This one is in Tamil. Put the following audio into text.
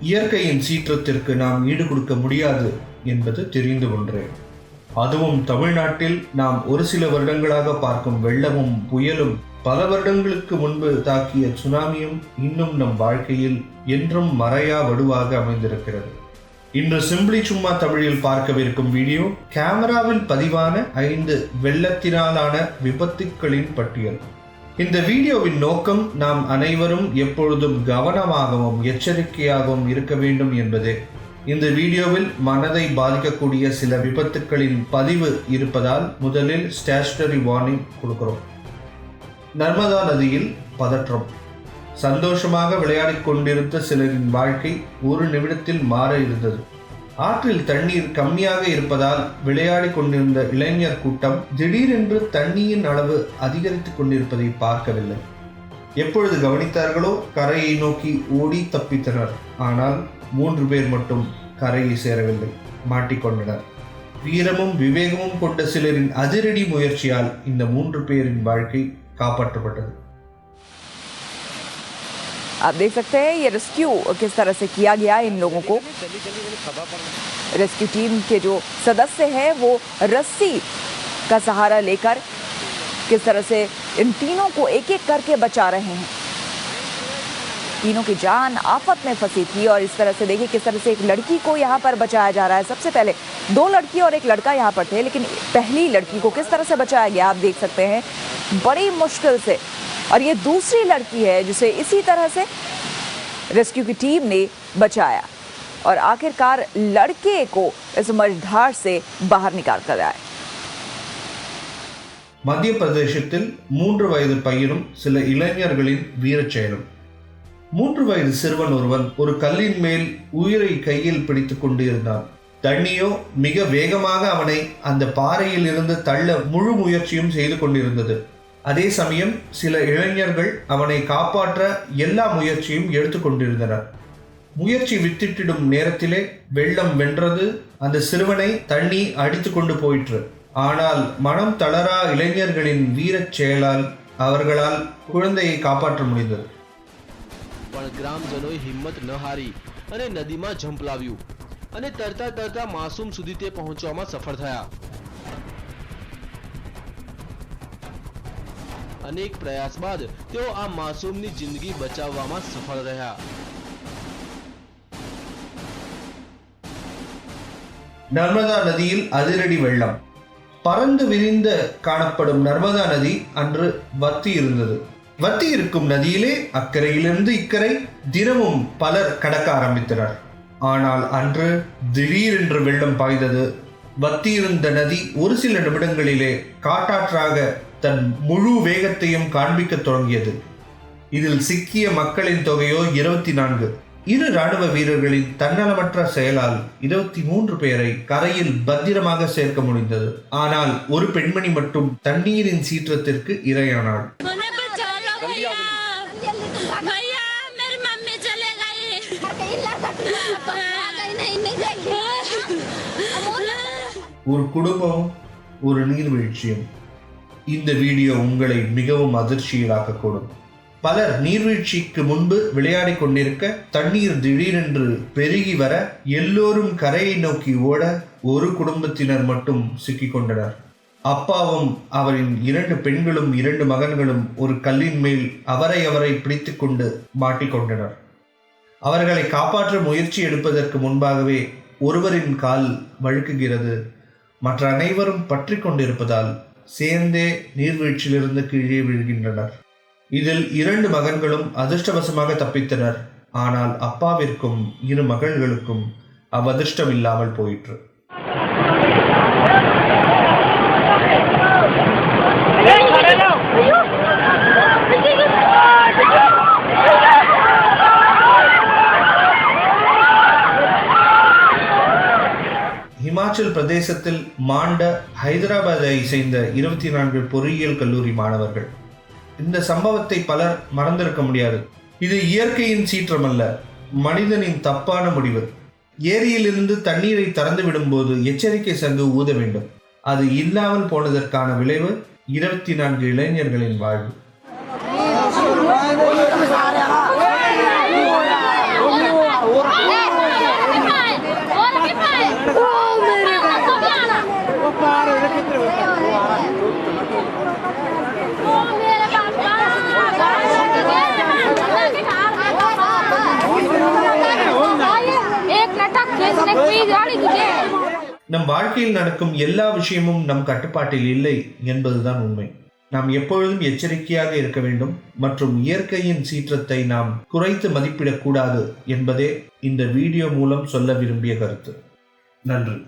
இயற்கையின் சீற்றத்திற்கு நாம் ஈடு கொடுக்க முடியாது என்பது தெரிந்து கொண்டேன். அதுவும் தமிழ்நாட்டில் நாம் ஒரு சில வருடங்களாக பார்க்கும் வெள்ளமும் புயலும் பல வருடங்களுக்கு முன்பு தாக்கிய சுனாமியும் இன்னும் நம் வாழ்க்கையில் என்றும் மறையா வடுவாக அமைந்திருக்கிறது. இன்று சிம்பிளி சும்மா தமிழில் பார்க்கவிருக்கும் வீடியோ கேமராவில் பதிவான 5 வெள்ளத்தினாலான விபத்துக்களின் பட்டியல். இந்த வீடியோவின் நோக்கம் நாம் அனைவரும் எப்பொழுதும் கவனமாகவும் எச்சரிக்கையாகவும் இருக்க வேண்டும் என்பதே. இந்த வீடியோவில் மனதை பாதிக்கக்கூடிய சில விபத்துக்களின் பதிவு இருப்பதால் முதலில் ஸ்டேஷனரி வார்னிங் கொடுக்கிறோம். நர்மதா நதியில் பதற்றம். சந்தோஷமாக விளையாடிக் கொண்டிருந்த சிலரின் வாழ்க்கை ஒரு நிமிடத்தில் மாற இருந்தது. ஆற்றில் தண்ணீர் கம்மியாக இருப்பதால் விளையாடி கொண்டிருந்த இளைஞர் கூட்டம் திடீரென்று தண்ணீரின் அளவு அதிகரித்துக் கொண்டிருப்பதை பார்க்கவில்லை. எப்பொழுது கவனித்தார்களோ கரையை நோக்கி ஓடி தப்பித்தனர். ஆனால் 3 பேர் மட்டும் கரையை சேரவில்லை, மாட்டிக்கொண்டனர். வீரமும் விவேகமும் கொண்ட சிலரின் அதிரடி முயற்சியால் இந்த 3 பேரின் வாழ்க்கை காப்பாற்றப்பட்டது. आप देख सकते हैं ये रेस्क्यू किस तरह से किया गया इन लोगों को। रेस्क्यू टीम के जो सदस्य हैं वो रस्सी का सहारा लेकर किस तरह से इन तीनों को एक एक करके बचा रहे हैं। तीनों की जान आफत में फंसी थी और इस तरह से देखिए किस तरह से एक लड़की को यहाँ पर बचाया जा रहा है। सबसे पहले 2 लड़की और 1 लड़का यहाँ पर थे, लेकिन पहली लड़की को किस तरह से बचाया गया आप देख सकते हैं बड़ी मुश्किल से। और ये दूसरी लड़की है जिसे इसी तरह से रेस्क्यू की टीम ने बचाया और आखिरकार लड़के को इस मझधार से बाहर निकाल कर आए। மத்திய பிரதேசத்தில் 3 வயது பையனும் சில இளைஞர்களின் வீரச் செயலும். 3 வயது சிறுவன் ஒருவன் ஒரு கல்லின் மேல் உயிரை கையில் பிடித்துக் கொண்டிருந்தான். தண்ணியோ மிக வேகமாக அவனை அந்த பாறையில் இருந்து தள்ள முழு முயற்சியும் செய்து கொண்டிருந்தது. அதே சமயம் சில இளைஞர்கள் அவனை காப்பாற்ற எல்லா முயற்சியும் எடுத்துக்கொண்டிருந்தனர். முயற்சி வித்திட்டிடும் நேரத்திலே வெள்ளம் வென்றது. அந்த சிறுவனை தண்ணி அடித்து கொண்டு போயிற்று. ஆனால் மனம் தளரா இளைஞர்களின் வீரச் செயலால் அவர்களால் குழந்தையை காப்பாற்ற முடிந்தது. પણ ગ્રામજનોએ હિંમત ન હારી અને નદીમાં ઝંપલાવ્યું અને તરતા તરતા માસૂમ સુધી તે પહોંચવામાં સફળ થયા. अनेक प्रयास बाद तेओ आ मासूमनी जिंदगी बचाववामां सफल रह्या. நர்மதா நதியில் அதிரடி வெள்ளம். பறந்து விரிந்த காணப்படும் நர்மதா நதி அன்று வத்தி இருந்தது. வத்தி இருக்கும் நதியிலே அக்கறையிலிருந்து இக்கரை தினமும் பலர் கடக்க ஆரம்பித்தனர். ஆனால் அன்று திடீரென்று வெள்ளம் பாய்ந்தது. வத்தியிருந்த நதி ஒரு சில நிமிடங்களிலே காட்டாற்றாக தன் முழு வேகத்தையும் காண்பிக்க தொடங்கியது. இதில் சிக்கிய மக்களின் தொகையோ 24. 2 ராணுவ வீரர்களின் தன்னலமற்ற செயலால் 23 பேரை கரையில் பத்திரமாக சேர்க்க முடிந்தது. ஆனால் ஒரு பெண்மணி மட்டும் தண்ணீரின் சீற்றத்திற்கு இரையானாள். ஒரு குடும்பம், ஒரு நீர்வீழ்ச்சியும். இந்த வீடியோ உங்களை மிகவும் அதிர்ச்சியிலாக்கக்கூடும். பலர் நீர்வீழ்ச்சிக்கு முன்பு விளையாடி கொண்டிருக்க தண்ணீர் திடீரென்று பெருகி வர எல்லோரும் கரையை நோக்கி ஓட ஒரு குடும்பத்தினர் மட்டும் சிக்கிக்கொண்டனர். அப்பாவும் அவரின் 2 பெண்களும் 2 மகன்களும் ஒரு கல்லின் மேல் அவரை பிடித்து கொண்டு மாட்டிக்கொண்டனர். அவர்களை காப்பாற்ற முயற்சி எடுப்பதற்கு முன்பாகவே ஒருவரின் கால் வழுக்குகிறது. மற்ற அனைவரும் பற்றி கொண்டிருப்பதால் சேர்ந்தே நீர்வீழ்ச்சியிலிருந்து கீழே விழுகின்றனர். இதில் 2 மகன்களும் அதிர்ஷ்டவசமாக தப்பித்தனர். ஆனால் அப்பாவிற்கும் 2 மகள்களுக்கும் அவ்வதிர்ஷ்டம் இல்லாமல் போயிற்று. இமாச்சல் பிரதேசத்தில் மாண்ட ஹைதராபாத்தை சேர்ந்த 24 பொறியியல் கல்லூரி மாணவர்கள். இந்த சம்பவத்தை பலர் மறந்திருக்க முடியாது. இது இயற்கையின் சீற்றமல்ல, மனிதனின் தப்பான முடிவு. ஏரியிலிருந்து தண்ணீரை திறந்து விடும்போது எச்சரிக்கை சங்கு ஊத வேண்டும். அது இல்லாமல் போனதற்கான விளைவு 24 இளைஞர்களின் வாழ்வு. Oh, நம் வாழ்க்கையில் நடக்கும் எல்லா விஷயமும் நம் கட்டுப்பாட்டில் இல்லை என்பதுதான் உண்மை. நாம் எப்பொழுதும் எச்சரிக்கையாக இருக்க வேண்டும் மற்றும் இயற்கையின் சீற்றத்தை நாம் குறைத்து மதிப்பிடக்கூடாது என்பதே இந்த வீடியோ மூலம் சொல்ல விரும்பிய கருத்து. நன்றி.